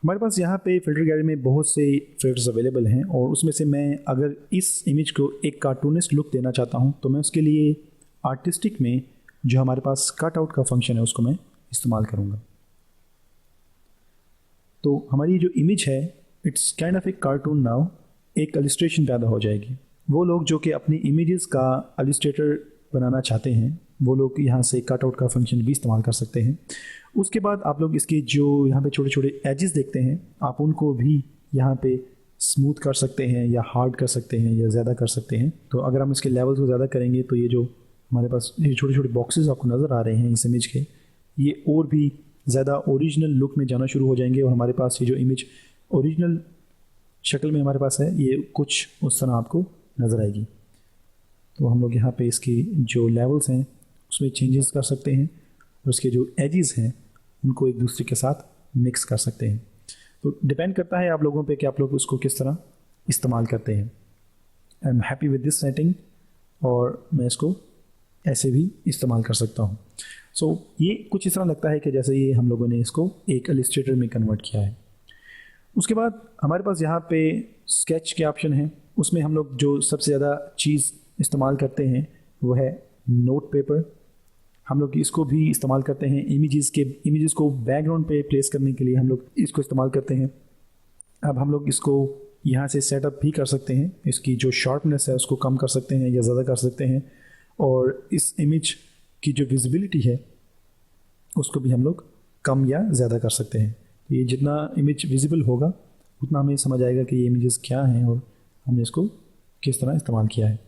हमारे पास यहाँ पे फ़िल्टर गैलरी में बहुत से फ़िल्टर्स अवेलेबल हैं और उसमें से मैं अगर इस इमेज को एक कार्टूनिस्ट लुक देना चाहता हूँ तो मैं उसके लिए आर्टिस्टिक में जो हमारे पास कट आउट का फंक्शन है उसको मैं इस्तेमाल करूँगा। तो हमारी जो इमेज है it's kind of A cartoon now, एक इलस्ट्रेशन पैदा हो जाएगी। वो लोग जो कि अपनी इमेजेस का इलस्ट्रेटर बनाना चाहते हैं वो लोग यहाँ से कट आउट का फंक्शन भी इस्तेमाल कर सकते हैं। उसके बाद आप लोग इसके जो यहाँ पे छोटे छोटे एजेस देखते हैं आप उनको भी यहाँ पे स्मूथ कर सकते हैं या हार्ड कर सकते हैं या ज़्यादा कर सकते हैं। तो अगर हम इसके लेवल्स को ज़्यादा करेंगे तो ये जो हमारे पास ये छोटे छोटे बॉक्सेस आपको नज़र आ रहे हैं इस इमेज के, ये और भी ज़्यादा ओरिजिनल लुक में जाना शुरू हो जाएंगे और हमारे पास ये जो इमेज ओरिजिनल शक्ल में हमारे पास है ये कुछ उस तरह आपको नज़र आएगी। तो हम लोग यहाँ पे इसकी जो लेवल्स हैं उसमें चेंजेस कर सकते हैं और उसके जो एजेस हैं उनको एक दूसरे के साथ मिक्स कर सकते हैं। तो डिपेंड करता है आप लोगों पे कि आप लोग उसको किस तरह इस्तेमाल करते हैं। I am happy with this setting और मैं इसको ऐसे भी इस्तेमाल कर सकता हूँ। सो ये कुछ इस तरह लगता है कि जैसे ये हम लोगों ने इसको एक इलस्ट्रेटर में कन्वर्ट किया है। उसके बाद हमारे पास यहाँ पे स्केच के ऑप्शन हैं, उसमें हम लोग जो सबसे ज़्यादा चीज़ इस्तेमाल करते हैं वो है नोट पेपर। हम लोग इसको भी इस्तेमाल करते हैं इमेजेस को बैकग्राउंड पे प्लेस करने के लिए हम लोग इसको इस्तेमाल करते हैं। अब हम लोग इसको यहाँ से सेटअप भी कर सकते हैं, इसकी जो शार्पनेस है उसको कम कर सकते हैं या ज़्यादा कर सकते हैं और इस इमेज की जो विजिबिलिटी है उसको भी हम लोग कम या ज़्यादा कर सकते हैं। ये जितना इमेज विजिबल होगा उतना हमें समझ आएगा कि ये इमेजेस क्या हैं और हमने इसको किस तरह इस्तेमाल किया है।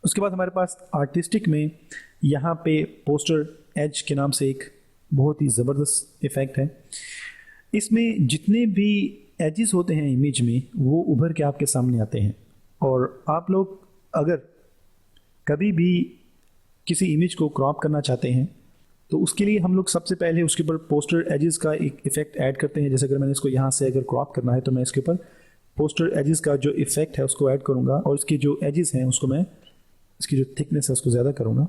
उसके बाद हमारे पास आर्टिस्टिक में यहाँ पे पोस्टर एज के नाम से एक बहुत ही ज़बरदस्त इफ़ेक्ट है। इसमें जितने भी एजेस होते हैं इमेज में वो उभर के आपके सामने आते हैं और आप लोग अगर कभी भी किसी इमेज को क्रॉप करना चाहते हैं तो उसके लिए हम लोग सबसे पहले उसके ऊपर पोस्टर एजेस का एक इफ़ेक्ट ऐड करते हैं। जैसे अगर मैंने इसको यहाँ से अगर क्रॉप करना है तो मैं इसके ऊपर पोस्टर एजेस का जो इफ़ेक्ट है उसको ऐड करूँगा और इसके जो एजेस हैं उसको मैं इसकी जो थिकनेस है उसको ज़्यादा करूँगा।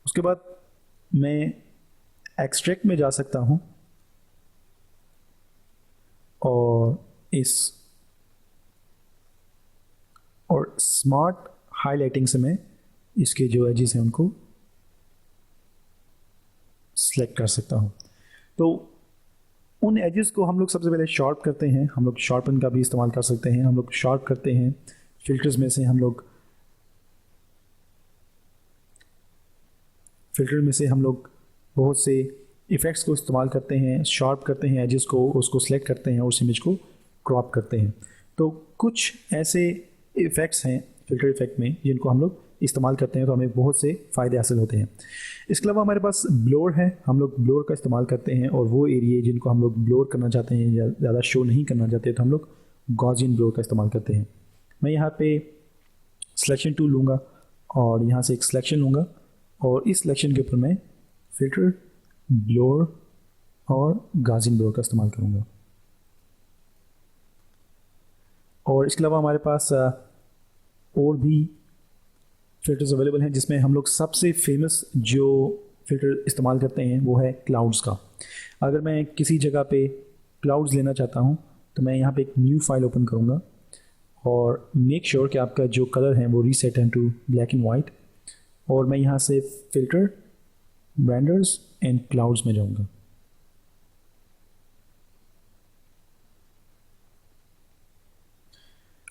उसके बाद मैं एक्सट्रैक्ट में जा सकता हूँ और स्मार्ट हाईलाइटिंग से मैं इसके जो एजेस हैं उनको सेलेक्ट कर सकता हूँ। तो उन एजेस को हम लोग सबसे पहले शार्प करते हैं, हम लोग शार्पन का भी इस्तेमाल कर सकते हैं। हम लोग शार्प करते हैं फिल्टर्स में से, हम लोग बहुत से इफ़ेक्ट्स को इस्तेमाल करते हैं, शार्प करते हैं एजेस को, उसको सेलेक्ट करते हैं और उस इमेज को क्रॉप करते हैं। तो कुछ ऐसे इफ़ेक्ट्स हैं फिल्टर इफ़ेक्ट में जिनको हम लोग इस्तेमाल करते हैं तो हमें बहुत से फ़ायदे हासिल होते हैं। इसके अलावा हमारे पास ब्लोर है, हम लोग ब्लोर का इस्तेमाल करते हैं और वो एरिया जिनको हम लोग ब्लोर करना चाहते हैं या ज़्यादा शो नहीं करना चाहते तो हम लोग गॉसियन ब्लोर का इस्तेमाल करते हैं। मैं यहाँ पे सिलेक्शन टूल लूँगा और यहाँ से एक सिलेक्शन लूँगा और इस सिलेक्शन के ऊपर मैं फिल्टर, ब्लोर और गॉसियन ब्लोर का इस्तेमाल करूँगा। और इसके अलावा हमारे पास और भी फ़िल्टर्स अवेलेबल हैं जिसमें हम लोग सबसे फेमस जो फ़िल्टर इस्तेमाल करते हैं वो है क्लाउड्स का। अगर मैं किसी जगह पे क्लाउड्स लेना चाहता हूँ तो मैं यहाँ पे एक न्यू फाइल ओपन करूँगा और मेक श्योर कि आपका जो कलर है वो रीसेट है टू ब्लैक एंड वाइट और मैं यहाँ से फ़िल्टर, रेंडर्स एंड क्लाउड्स में जाऊँगा।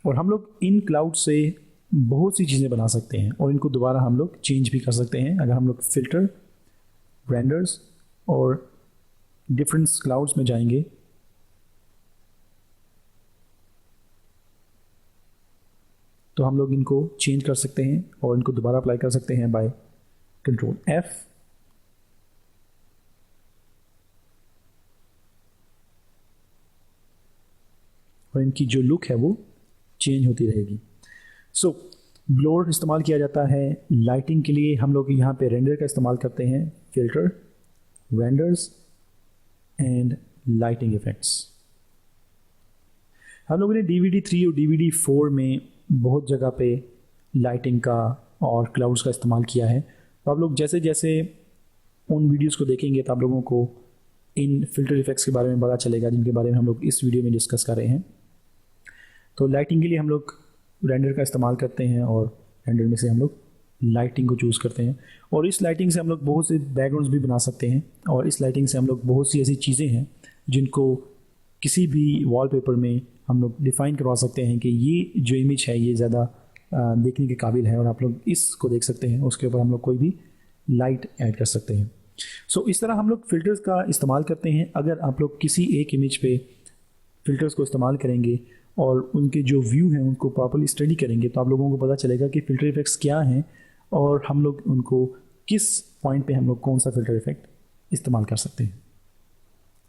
और हम लोग इन क्लाउड से बहुत सी चीज़ें बना सकते हैं और इनको दोबारा हम लोग चेंज भी कर सकते हैं। अगर हम लोग फ़िल्टर, रेंडर्स और डिफरेंट क्लाउड्स में जाएंगे तो हम लोग इनको चेंज कर सकते हैं और इनको दोबारा अप्लाई कर सकते हैं बाय कंट्रोल F। और इनकी जो लुक है वो चेंज होती रहेगी। सो ब्लोर इस्तेमाल किया जाता है लाइटिंग के लिए। हम लोग यहाँ पे रेंडर का इस्तेमाल करते हैं, filter, renders and lighting effects. हम लोगों ने DVD 3 और DVD 4 में बहुत जगह पे लाइटिंग का और क्लाउड्स का इस्तेमाल किया है। तो आप लोग जैसे जैसे उन वीडियोस को देखेंगे तो आप लोगों को इन फिल्टर इफेक्ट्स के बारे में पता चलेगा, जिनके बारे में हम लोग इस वीडियो में डिस्कस कर रहे हैं। तो लाइटिंग के लिए हम लोग रेंडर का इस्तेमाल करते हैं और रेंडर में से हम लोग लाइटिंग को चूज़ करते हैं, और इस लाइटिंग से हम लोग बहुत से बैकग्राउंड्स भी बना सकते हैं, और इस लाइटिंग से हम लोग बहुत सी ऐसी चीज़ें हैं जिनको किसी भी वॉलपेपर में हम लोग डिफ़ाइन करवा सकते हैं कि ये जो इमेज है ये ज़्यादा देखने के काबिल है, और आप लोग इसको देख सकते हैं। उसके ऊपर हम लोग कोई भी लाइट ऐड कर सकते हैं। सो इस तरह हम लोग फ़िल्टर्स का इस्तेमाल करते हैं। अगर आप लोग किसी एक इमेज पे फ़िल्टर्स को इस्तेमाल करेंगे और उनके जो व्यू हैं उनको प्रॉपर्ली स्टडी करेंगे तो आप लोगों को पता चलेगा कि फ़िल्टर इफेक्ट्स क्या हैं और हम लोग उनको किस पॉइंट पे हम लोग कौन सा फ़िल्टर इफेक्ट इस्तेमाल कर सकते हैं।